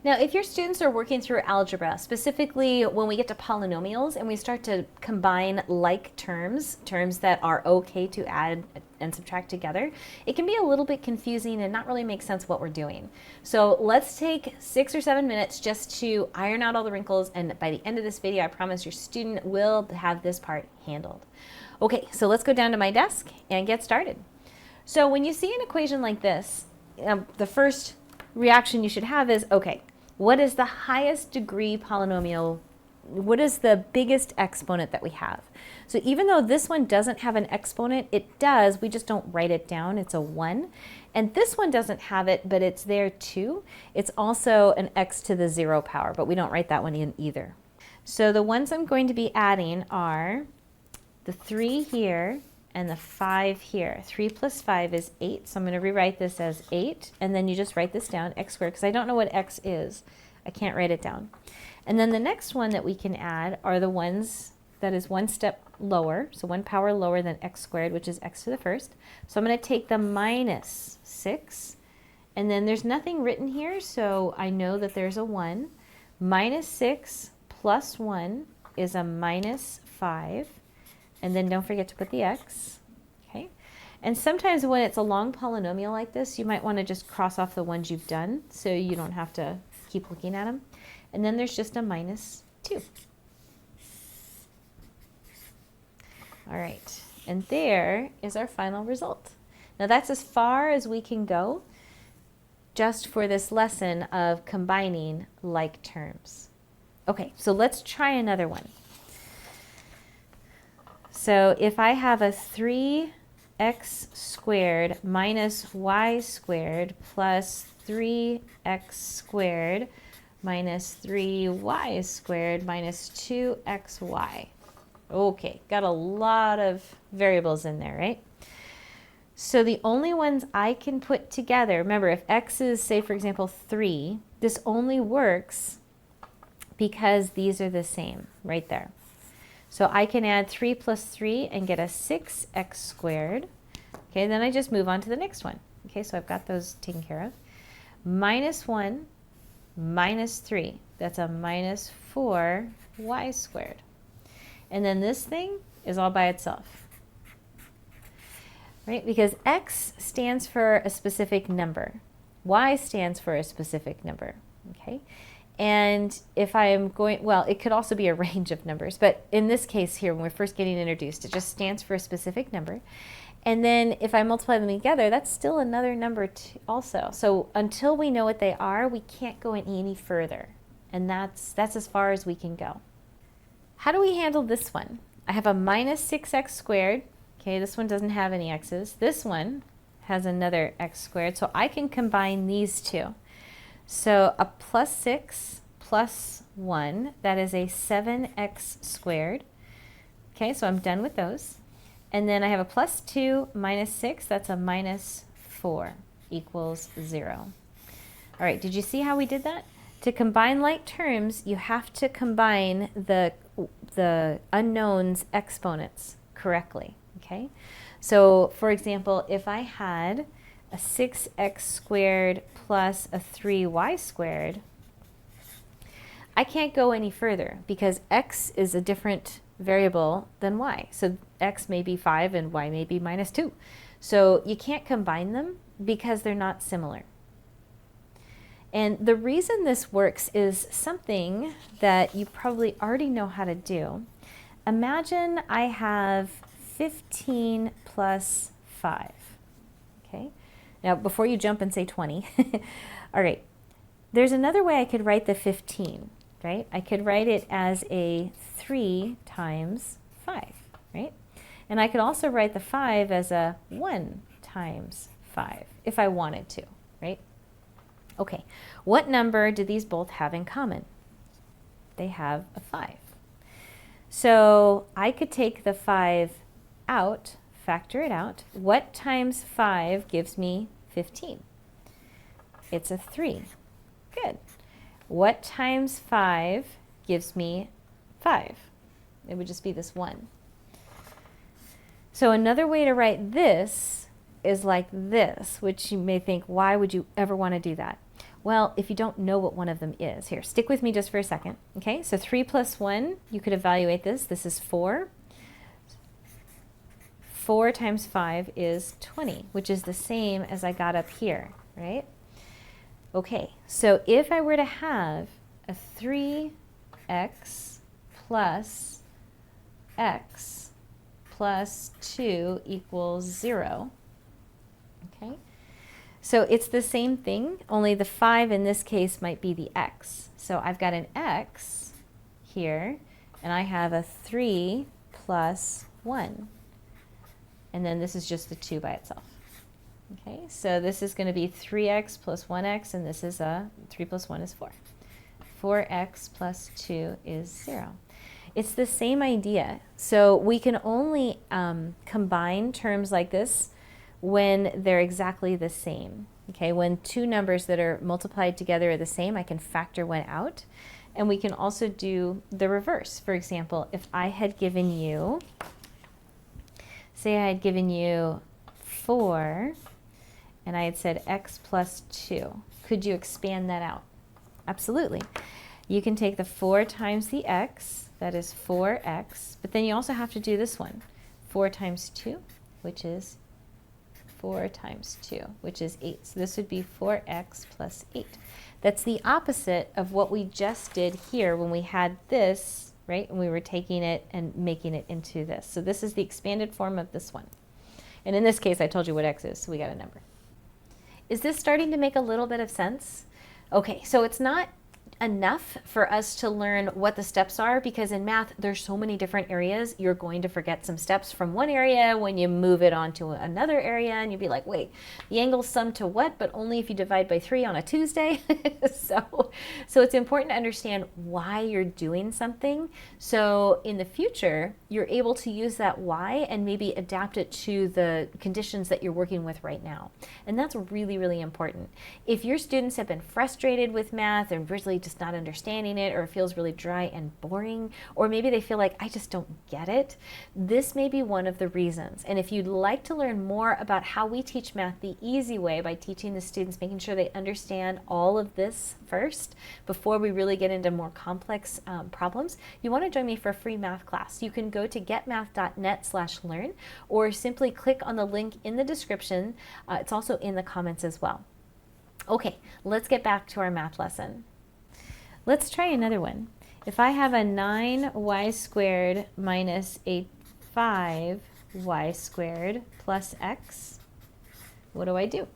Now, if your students are working through algebra, specifically when we get to polynomials and we start to combine like terms, terms that are okay to add and subtract together, it can be a little bit confusing and not really make sense what we're doing. So let's take 6 or 7 minutes just to iron out all the wrinkles, and by the end of this video, I promise your student will have this part handled. Okay, so let's go down to my desk and get started. So when you see an equation like this, the first reaction you should have is, okay, what is the highest degree polynomial? What is the biggest exponent that we have? So even though this one doesn't have an exponent, it does, we just don't write it down, it's a 1. And this one doesn't have it, but it's there too. It's also an x to the 0 power, but we don't write that one in either. So the ones I'm going to be adding are the 3 here and the 5 here. 3 plus 5 is 8, so I'm going to rewrite this as 8, and then you just write this down, x squared, because I don't know what x is. I can't write it down. And then the next one that we can add are the ones that is one step lower, so 1 power lower than x squared, which is x to the first. So I'm going to take the minus 6, and then there's nothing written here, so I know that there's a 1. Minus 6 plus 1 is a minus 5. And then don't forget to put the x, okay? And sometimes when it's a long polynomial like this, you might want to just cross off the ones you've done so you don't have to keep looking at them. And then there's just a minus 2. All right, and there is our final result. Now that's as far as we can go just for this lesson of combining like terms. Okay, so let's try another one. So if I have a 3x squared minus y squared plus 3x squared minus 3y squared minus 2xy. Okay, got a lot of variables in there, right? So the only ones I can put together, remember if x is, say for example, 3, this only works because these are the same right there. So I can add 3 plus 3 and get a 6x squared. Okay, then I just move on to the next one. Okay, so I've got those taken care of. Minus 1 minus 3. That's a minus 4y squared. And then this thing is all by itself. Right? Because x stands for a specific number. Y stands for a specific number. Okay? And if I am going, well, it could also be a range of numbers, but in this case here, when we're first getting introduced, it just stands for a specific number. And then if I multiply them together, that's still another number also. So until we know what they are, we can't go any further. And that's as far as we can go. How do we handle this one? I have a minus 6x squared. Okay, this one doesn't have any x's. This one has another x squared, so I can combine these two. So a plus 6 plus 1, that is a 7x squared. Okay, so I'm done with those. And then I have a plus 2 minus 6, that's a minus 4 equals 0. All right, did you see how we did that? To combine like terms, you have to combine the unknowns exponents correctly, okay? So for example, if I had a 6x squared plus a 3y squared, I can't go any further because x is a different variable than y. So x may be 5 and y may be minus 2. So you can't combine them because they're not similar. And the reason this works is something that you probably already know how to do. Imagine I have 15 plus 5, okay? Now, before you jump and say 20, all right, there's another way I could write the 15, right? I could write it as a 3 times 5, right? And I could also write the 5 as a 1 times 5 if I wanted to, right? Okay, what number do these both have in common? They have a 5. So I could take the 5 out, factor it out. What times 5 gives me 15? It's a 3. Good. What times 5 gives me 5? It would just be this 1. So another way to write this is like this, which you may think, why would you ever want to do that? Well, if you don't know what one of them is, here, stick with me just for a second. Okay, so 3 plus 1, you could evaluate this. This is 4. 4 times 5 is 20, which is the same as I got up here, right? Okay, so if I were to have a 3x plus x plus 2 equals 0, okay? So it's the same thing, only the 5 in this case might be the x. So I've got an x here, and I have a 3 plus 1. And then this is just the 2 by itself. Okay, so this is going to be 3x plus 1x, and this is 3 plus 1 is 4. 4x plus 2 is 0. It's the same idea. So we can only combine terms like this when they're exactly the same. Okay, when two numbers that are multiplied together are the same, I can factor one out. And we can also do the reverse. For example, if I had given you, say I had given you 4, and I had said x plus 2, could you expand that out? Absolutely. You can take the 4 times the x, that is 4x, but then you also have to do this one, 4 times 2, which is 4 times 2, which is 8. So this would be 4x plus 8. That's the opposite of what we just did here when we had this, right? And we were taking it and making it into this. So this is the expanded form of this one. And in this case, I told you what x is, so we got a number. Is this starting to make a little bit of sense? Okay, so it's not enough for us to learn what the steps are, because in math there's so many different areas. You're going to forget some steps from one area when you move it on to another area, and you'd be like, wait, the angles sum to what? But only if you divide by 3 on a Tuesday. so it's important to understand why you're doing something, so in the future you're able to use that why and maybe adapt it to the conditions that you're working with right now. And that's really, really important. If your students have been frustrated with math and really just not understanding it, or it feels really dry and boring, or maybe they feel like I just don't get it, this may be one of the reasons. And if you'd like to learn more about how we teach math the easy way, by teaching the students, making sure they understand all of this first before we really get into more complex problems, you want to join me for a free math class. You can go to getmath.net/learn, or simply click on the link in the description. It's also in the comments as well. Okay, let's get back to our math lesson. Let's try another one. If I have a 9y squared minus a 5y squared plus x, what do I do?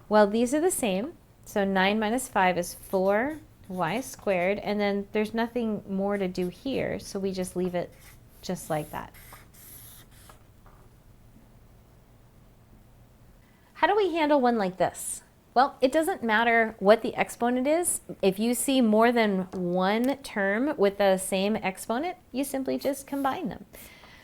Well, these are the same. So 9 minus 5 is 4y squared, and then there's nothing more to do here, so we just leave it just like that. How do we handle one like this? Well, it doesn't matter what the exponent is. If you see more than one term with the same exponent, you simply just combine them.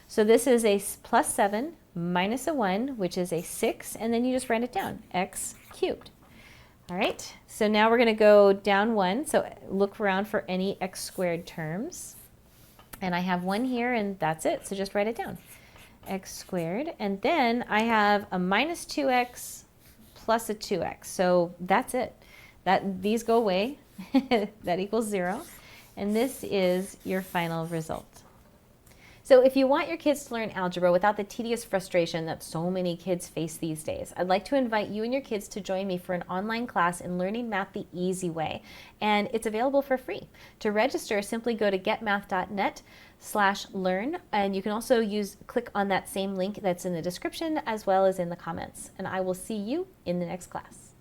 So this is a plus 7 minus a 1, which is a 6, and then you just write it down, x cubed. All right, so now we're going to go down 1, so look around for any x squared terms. And I have 1 here, and that's it, so just write it down, x squared. And then I have a minus 2x plus a 2x. So that's it. These go away. That equals 0. And this is your final result. So if you want your kids to learn algebra without the tedious frustration that so many kids face these days, I'd like to invite you and your kids to join me for an online class in learning math the easy way. And it's available for free. To register, simply go to getmath.net/learn, and you can also click on that same link that's in the description as well as in the comments. And I will see you in the next class.